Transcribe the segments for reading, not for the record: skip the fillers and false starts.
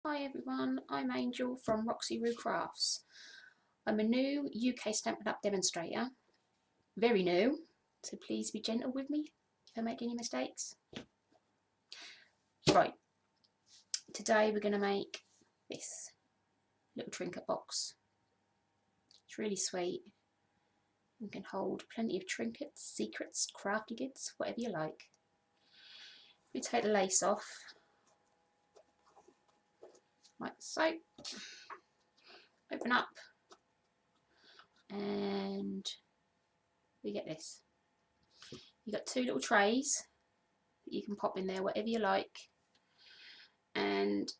Hi everyone, I'm Angel from Roxy Roo Crafts. I'm a new UK Stampin' Up demonstrator, very new, so please be gentle with me if I make any mistakes. Right, today we're going to make this little trinket box. It's really sweet and can hold plenty of trinkets, secrets, crafty goods, whatever you like. We take the lace off, like so. Open up and we get this. You've got two little trays that you can pop in there whatever you like, and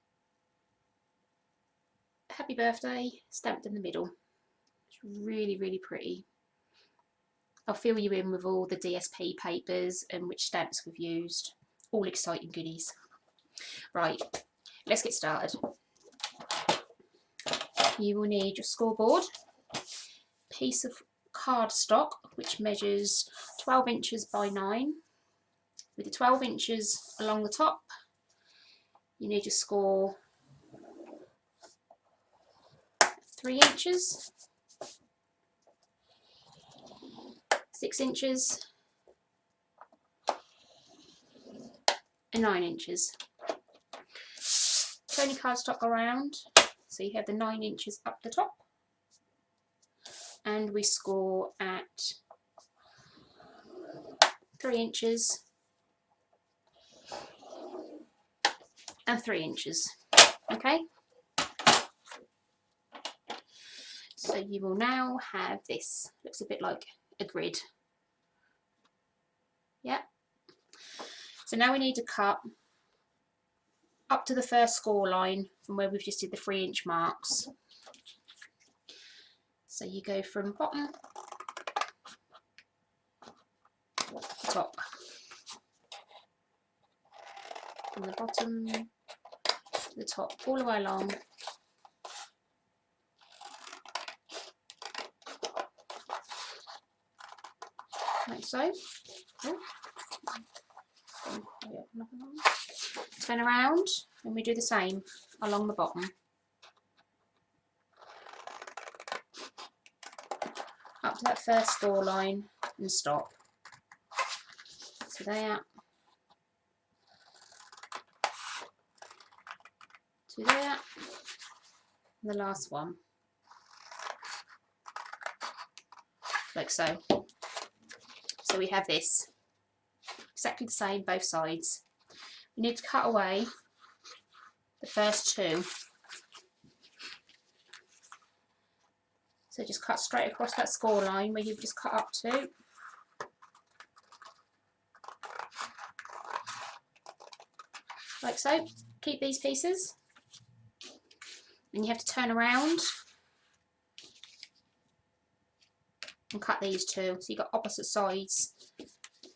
happy birthday stamped in the middle. It's really pretty. I'll fill you in with all the DSP papers and which stamps we've used, all exciting goodies. Right, let's get started. You will need your scoreboard, piece of cardstock which measures 12 inches by 9. With the 12 inches along the top, you need to score 3 inches, 6 inches and 9 inches. Turn your cardstock around so you have the 9 inches up the top, and we score at 3 inches and 3 inches. Okay, so you will now have this. Looks a bit like a grid. Yeah, so now we need to cut up to the first score line from where we've just did the 3 inch marks. So you go from bottom to top, from the bottom to the top, all the way along. Like so. Turn around and we do the same along the bottom. Up to that first score line and stop. So there, to there, and the last one. Like so. So we have this. Exactly the same, both sides. We need to cut away the first two. So just cut straight across that score line where you've just cut up to. Like so. Keep these pieces. And you have to turn around and cut these two. So you've got opposite sides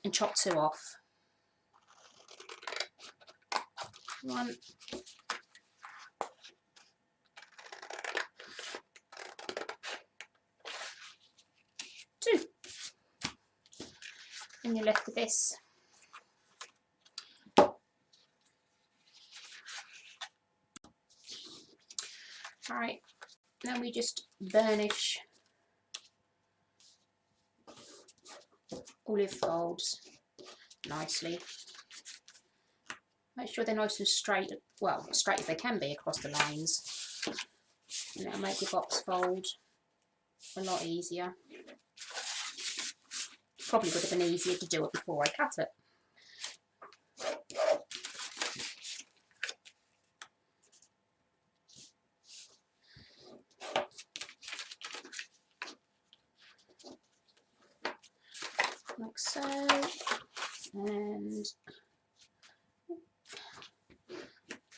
and chop two off. 1, 2, and you're left with this. Alright, now we just burnish olive folds nicely. Make sure they're nice and straight, well, straight as they can be across the lines, and that'll make your box fold a lot easier. Probably would have been easier to do it before I cut it. Like so, and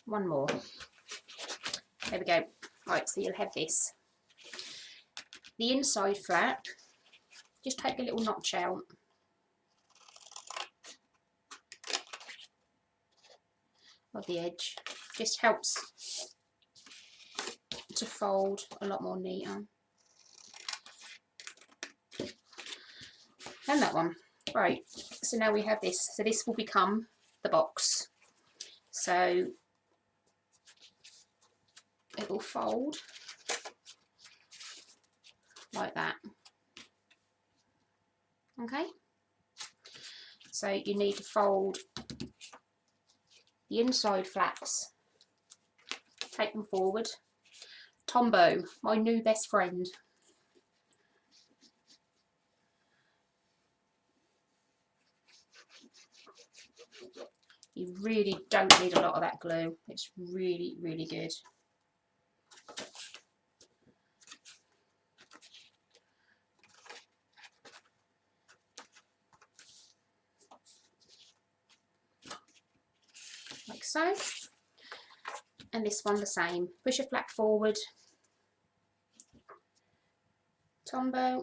one more. There we go. Right, so you'll have this. The inside flap, just take a little notch out. Of the edge. Just helps to fold a lot more neater. And that one. Right, so now we have this. So this will become the box. So it will fold like that. Okay, so you need to fold the inside flaps, take them forward. Tombow, my new best friend. You really don't need a lot of that glue. It's really, really good. Like so. And this one the same. Push your flap forward. Tombow.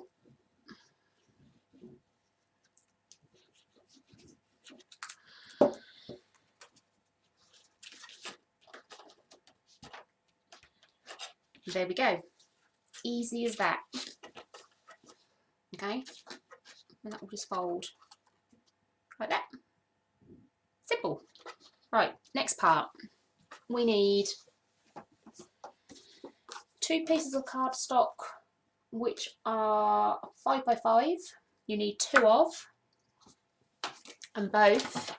There we go. Easy as that. Okay, and that will just fold like that. Simple. Right, next part. We need 2 pieces of cardstock, which are 5 by 5. You need 2 of, and both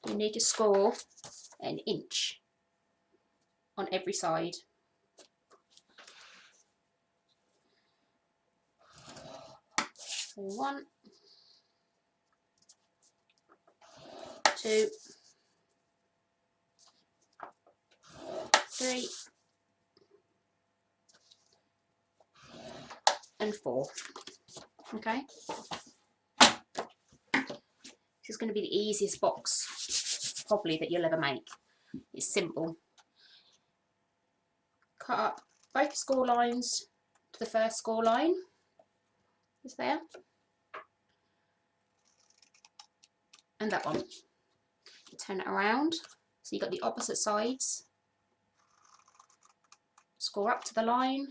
you need to score 1 inch on every side. So 1, 2, 3, and 4. Okay, this is going to be the easiest box probably that you'll ever make. It's simple. Cut up both score lines to the first score line. Is there, and that one. Turn it around so you've got the opposite sides. Score up to the line,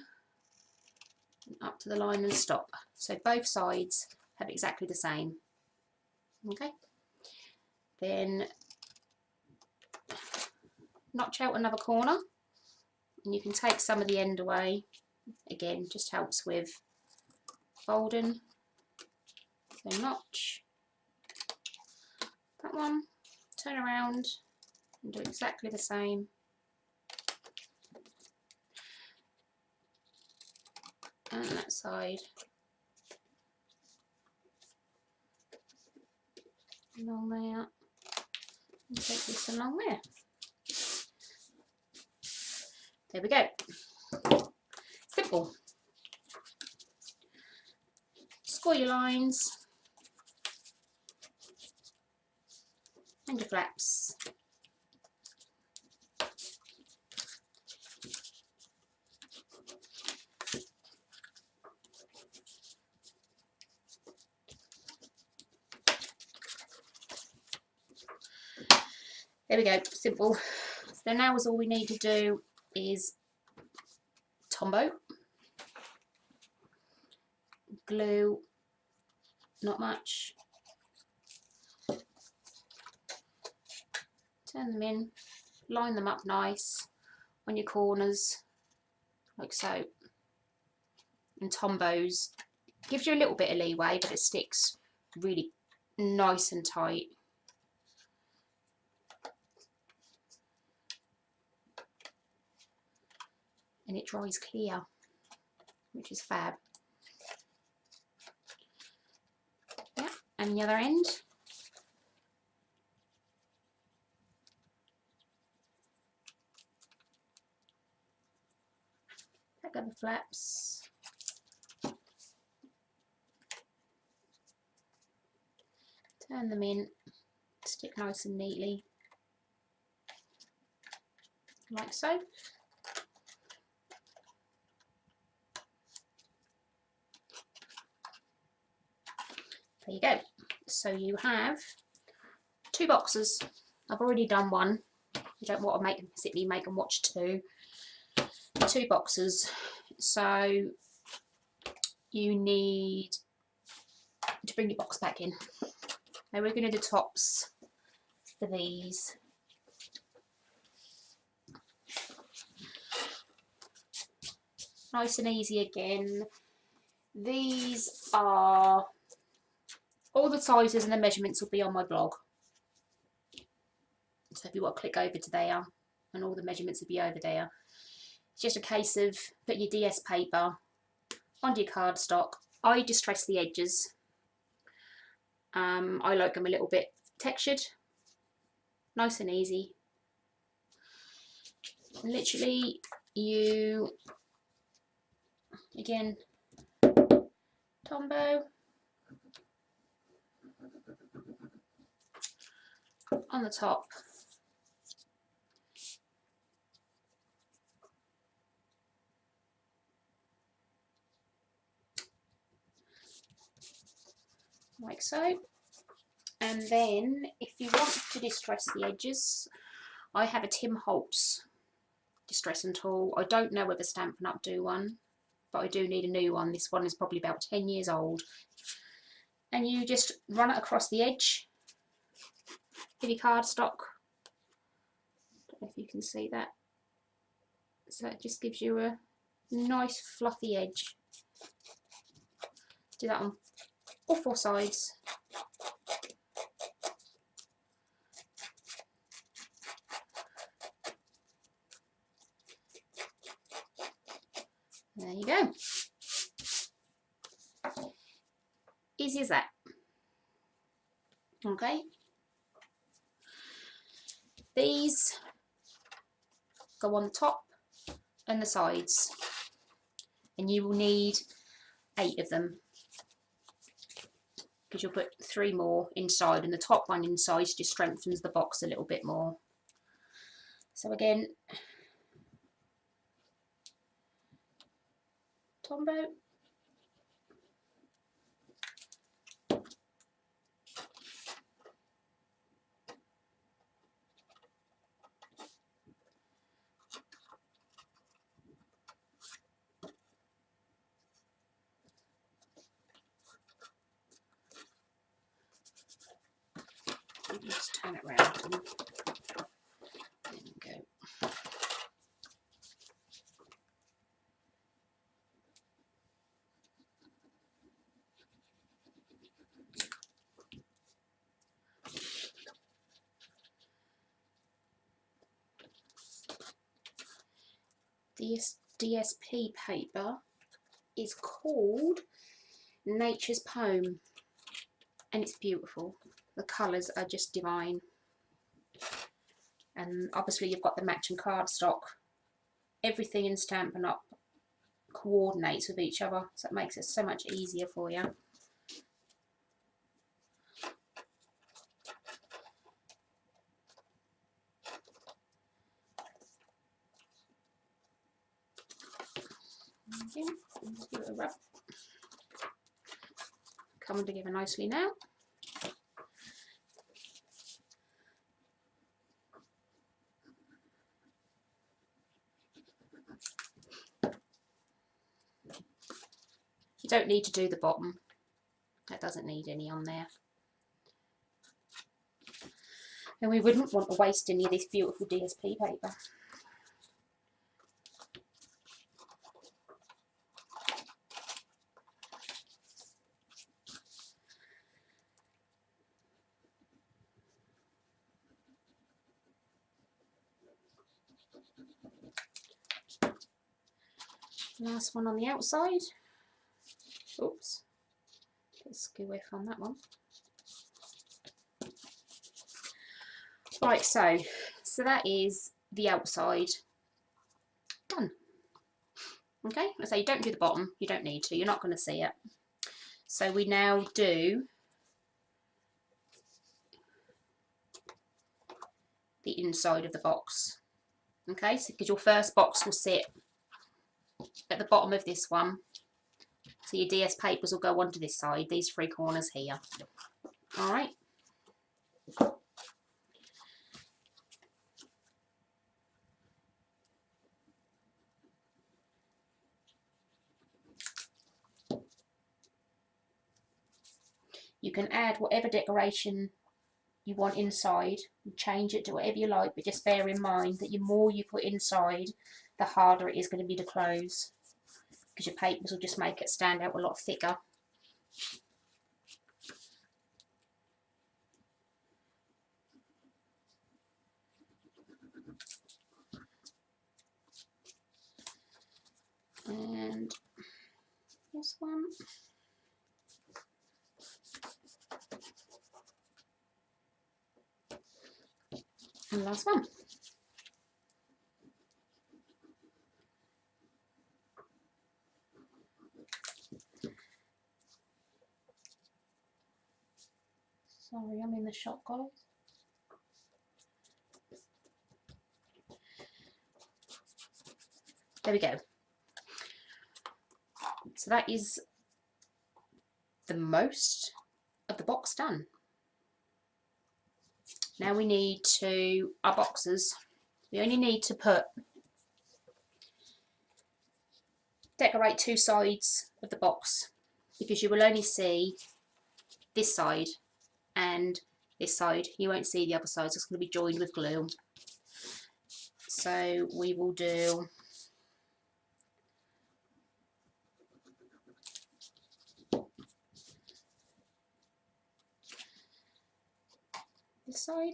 and up to the line, and stop. So both sides have exactly the same. Okay, then notch out another corner, and you can take some of the end away. Again, just helps with folding. So notch that one, turn around and do exactly the same. And that side. Along there. And take this along there. There we go. Simple. Score your lines and your flaps. There we go, simple. So now all we need to do is Tombow, glue, not much, turn them in, line them up nice on your corners like so, and Tombows. Gives you a little bit of leeway, but it sticks really nice and tight. And it dries clear, which is fab. Yeah, and the other end. Pick up the flaps. Turn them in, stick nice and neatly, like so. There you go. So you have 2 boxes. I've already done one. You don't want to make and watch 2 boxes. So you need to bring your box back in. Now we're going to do tops for these. Nice and easy again. These are all the sizes and the measurements will be on my blog. So if you want to click over to there, and all the measurements will be over there. It's just a case of putting your DS paper onto your cardstock. I distress the edges. I like them a little bit textured, nice and easy. Literally, you again, Tombow on the top. Like so. And then if you want to distress the edges, I have a Tim Holtz distressing tool. I don't know whether Stampin' Up do one, but I do need a new one. This one is probably about 10 years old. And you just run it across the edge of your cardstock. Don't know if you can see that. So it just gives you a nice fluffy edge. Do that on all four sides. There you go. Easy as that. Okay. These go on the top and the sides, and you will need 8 of them, because you'll put 3 more inside, and the top one inside just strengthens the box a little bit more. So again, Tombow, just turn it round. There we go. This DSP paper is called Nature's Poem, and it's beautiful. The colours are just divine, and obviously you've got the matching cardstock. Everything in Stampin' Up coordinates with each other, so it makes it so much easier for you. Okay, let's give it a rub. Coming together nicely now. You don't need to do the bottom. That doesn't need any on there. And we wouldn't want to waste any of this beautiful DSP paper. Last one on the outside. Oops, let's go away from that one. Right, so that is the outside done. Okay, so you don't do the bottom, you don't need to, you're not going to see it. So we now do the inside of the box. Okay, so because your first box will sit at the bottom of this one, so your DS papers will go onto this side, these 3 corners here. All right. You can add whatever decoration you want inside, change it to whatever you like, but just bear in mind that the more you put inside, the harder it is going to be to close. because your papers will just make it stand out a lot thicker. And this one. And the last one. Sorry, I'm in the shop, guys. There we go. So that is the most of the box done. Now we need to, our boxes, we only need to decorate 2 sides of the box, because you will only see this side and this side. You won't see the other side, so it's going to be joined with glue. So we will do this side,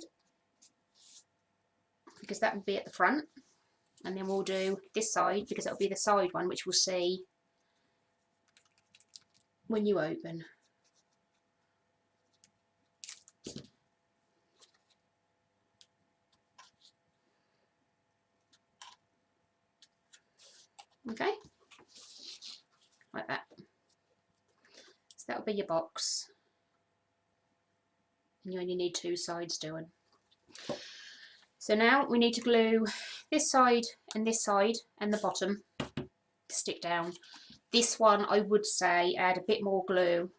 because that will be at the front, and then we'll do this side because that will be the side one, which we'll see when you open. Okay, like that. So that will be your box, and you only need 2 sides doing. So now we need to glue this side and the bottom to stick down. This one, I would say add a bit more glue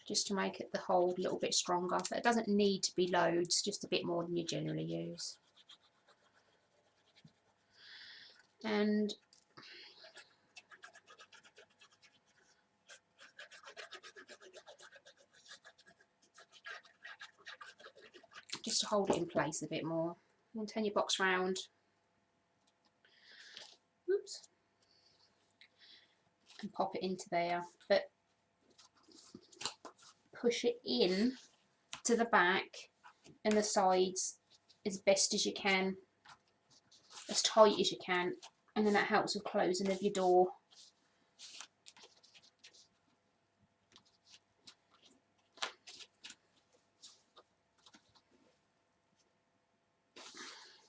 just to make it the hold a little bit stronger, but it doesn't need to be loads, just a bit more than you generally use. And just to hold it in place a bit more. And turn your box round. Oops. And pop it into there. But push it in to the back and the sides as best as you can. As tight as you can. And then that helps with closing of your door.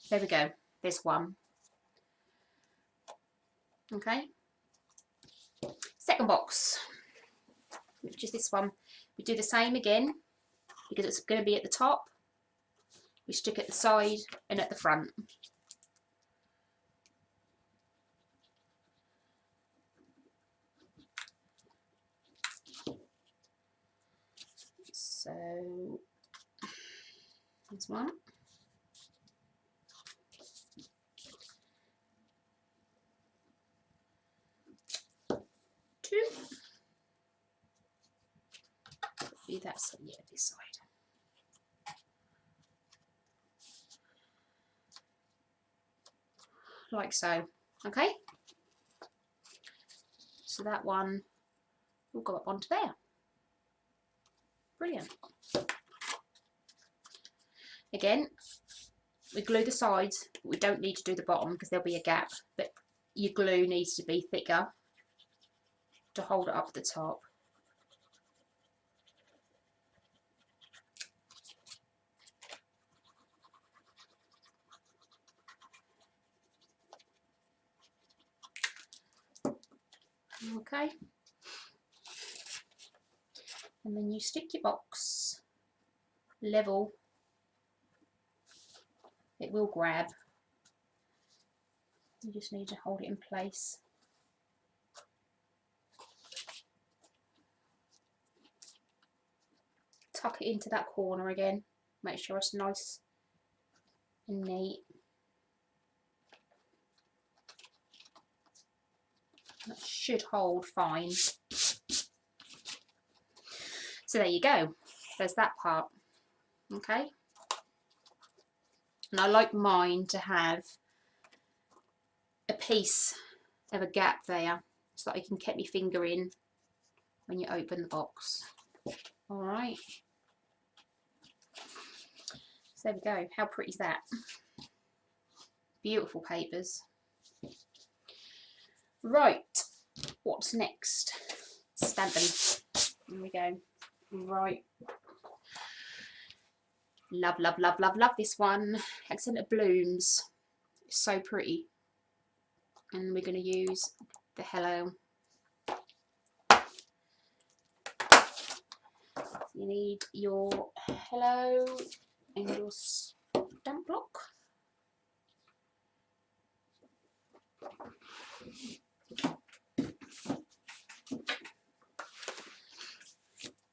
There we go, there's one. Okay, second box, which is this one. We do the same again, because it's going to be at the top. We stick at the side and at the front. So, there's one. 2. Be that side, yeah, this side. Like so. Okay. So that one will go up onto there. Brilliant. Again, we glue the sides, but we don't need to do the bottom because there'll be a gap, but your glue needs to be thicker to hold it up at the top. Okay, and then you stick your box level. It will grab. You just need to hold it in place. Tuck it into that corner again. Make sure it's nice and neat. That should hold fine. So there you go. There's that part. Okay. And I like mine to have a piece have a gap there so that I can keep my finger in when you open the box. All right. So there we go. How pretty is that? Beautiful papers. Right. What's next? Stampin'. Here we go. Right. Love, love, love, love, love this one. Accented Blooms. It's so pretty. And we're going to use the hello. You need your hello and your stamp block.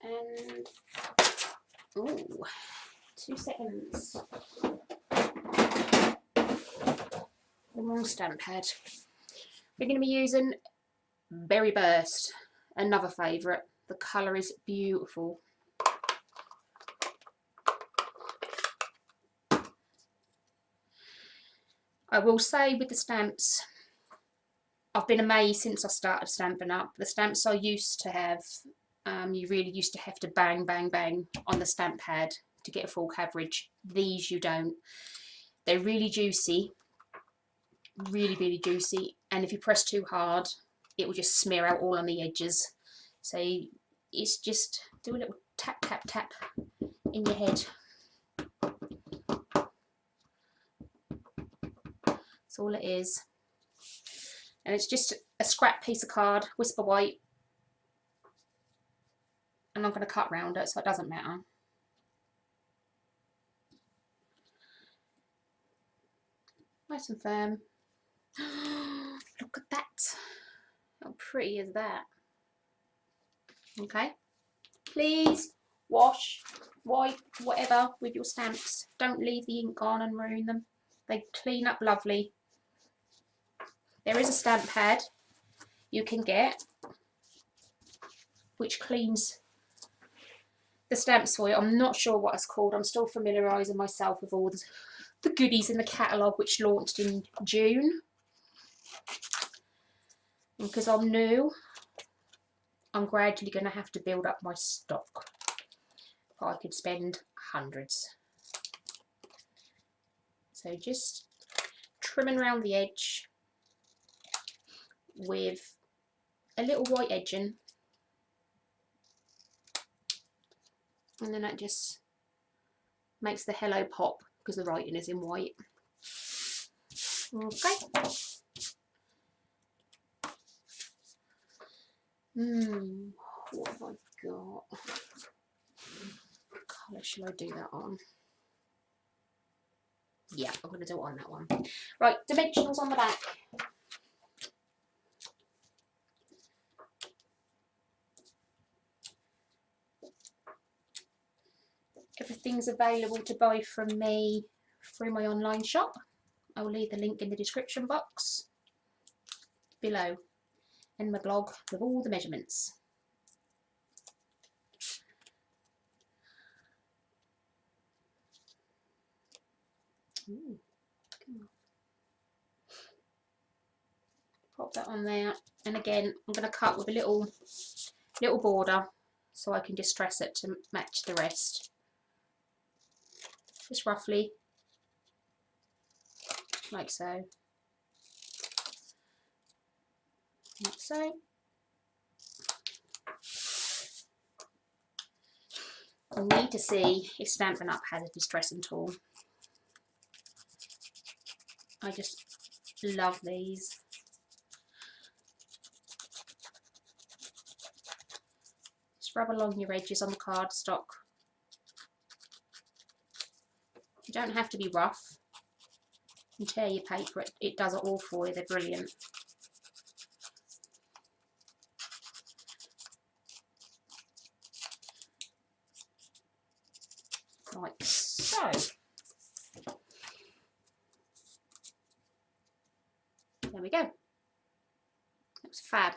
And, oh, 2 seconds. The wrong stamp pad. We're going to be using Berry Burst, another favourite. The colour is beautiful. I will say with the stamps, I've been amazed since I started Stampin' Up. The stamps I used to have, you really used to have to bang, bang, bang on the stamp pad to get a full coverage. These you don't. They're really juicy, really, really juicy. And if you press too hard, it will just smear out all on the edges. So it's just do a little tap, tap, tap in your head. That's all it is. And it's just a scrap piece of card, Whisper White. And I'm going to cut round it so it doesn't matter. Nice and firm. Look at that. How pretty is that? Okay. Please wash, wipe, whatever with your stamps. Don't leave the ink on and ruin them. They clean up lovely. There is a stamp pad you can get which cleans the stamps for you. I'm not sure what it's called. I'm still familiarising myself with all the goodies in the catalogue which launched in June. And because I'm new, I'm gradually going to have to build up my stock. But I could spend hundreds. So just trimming around the edge with a little white edging, and then that just makes the hello pop because the writing is in white. Okay. What have I got? What colour shall I do that on? Yeah, I'm going to do it on that one. Right, dimensionals on the back. Everything's available to buy from me through my online shop. I will leave the link in the description box below, and my blog with all the measurements. Ooh, pop that on there, and again I'm going to cut with a little border so I can distress it to match the rest. Just roughly, like so. Like so. I need to see if Stampin' Up has a distressing tool. I just love these. Just rub along your edges on the cardstock. You don't have to be rough and tear your paper. It does it all for you. They're brilliant. Like so. There we go. Looks fab.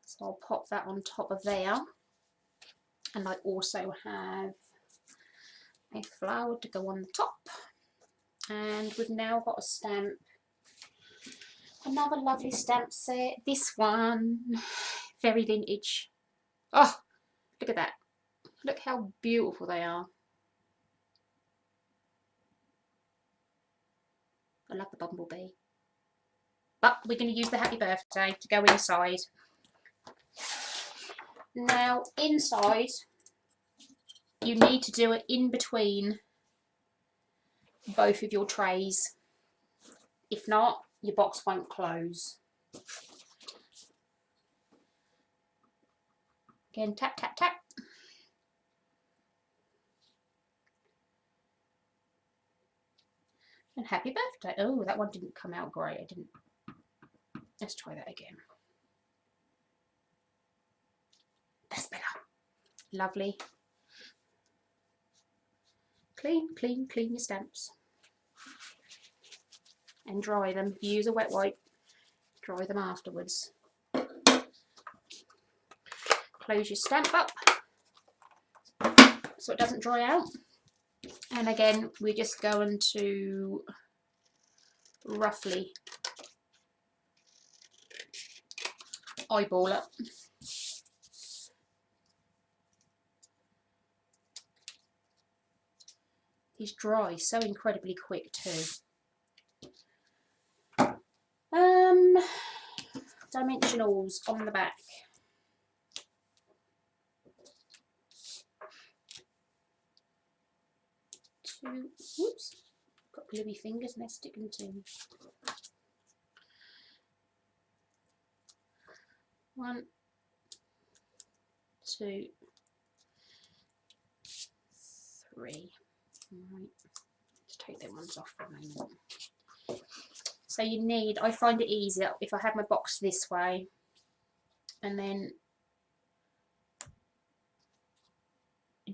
So I'll pop that on top of there. And I also have a flower to go on the top. And we've now got a stamp Another lovely stamp set. This one, very vintage. Oh, look at that. Look how beautiful they are. I love the bumblebee. But we're going to use the happy birthday to go inside. Now, inside, you need to do it in between both of your trays. If not, your box won't close. Again, tap, tap, tap. And happy birthday. Oh, that one didn't come out great. I didn't. Let's try that again. That's better. Lovely. Clean, clean, clean your stamps. And dry them. If you use a wet wipe, dry them afterwards. Close your stamp up so it doesn't dry out. And again, we're just going to roughly eyeball it. These dry so incredibly quick too. Dimensionals on the back. Whoops, got gluey fingers and they're sticking to me. 1, 2, 3. Right, let's take them ones off for a moment. So you need, I find it easier if I have my box this way and then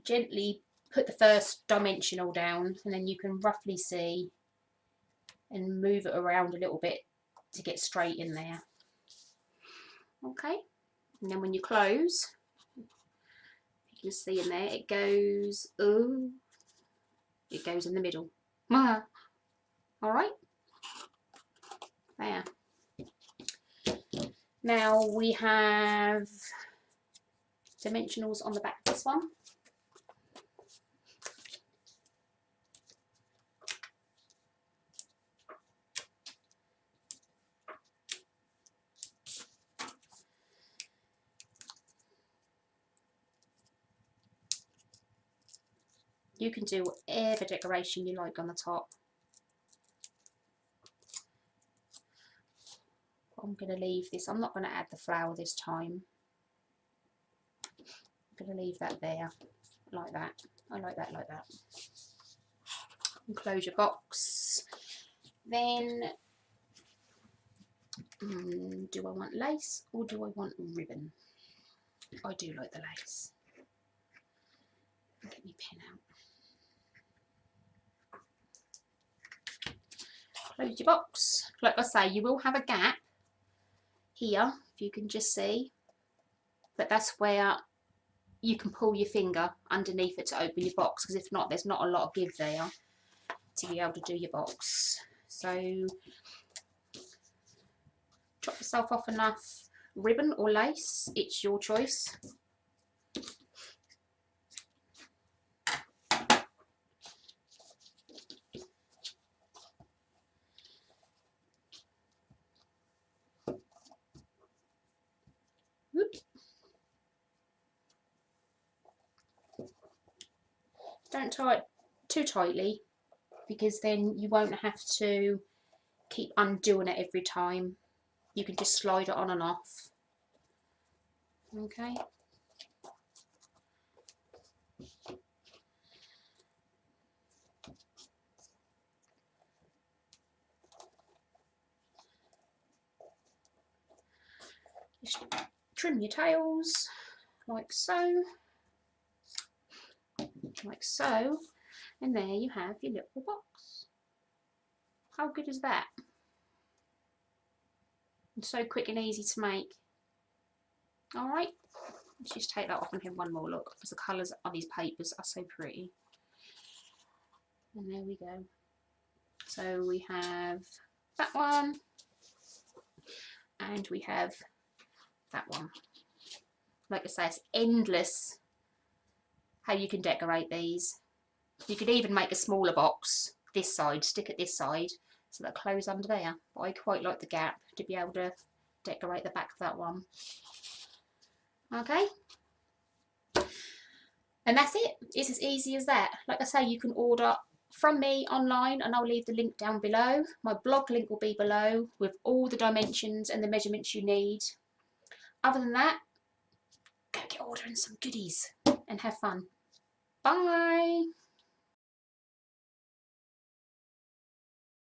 gently put the first dimensional down, and then you can roughly see and move it around a little bit to get straight in there. Okay, and then when you close, you can see in there it goes, oh, it goes in the middle. All right, there. Now we have dimensionals on the back of this one. You can do whatever decoration you like on the top. I'm going to leave this, I'm not going to add the flower this time. I'm going to leave that there, like that. I like that like that. And close your box. Then, do I want lace or do I want ribbon? I do like the lace. Get my pen out. Close your box. Like I say, you will have a gap here, if you can just see, but that's where you can pull your finger underneath it to open your box, because if not, there's not a lot of give there to be able to do your box. So chop yourself off enough ribbon or lace, it's your choice. Don't tie it too tightly, because then you won't have to keep undoing it every time. You can just slide it on and off. Okay. Just trim your tails like so. Like so, and there you have your little box. How good is that? And so quick and easy to make. Alright, let's just take that off and have one more look, because the colours on these papers are so pretty. And there we go. So we have that one, And we have that one. Like I say, it's endless how you can decorate these. You could even make a smaller box this side, stick it this side, so they'll close under there. But I quite like the gap to be able to decorate the back of that one. Okay. And that's it. It's as easy as that. Like I say, you can order from me online, and I'll leave the link down below. My blog link will be below with all the dimensions and the measurements you need. Other than that, go get ordering some goodies and have fun. Bye.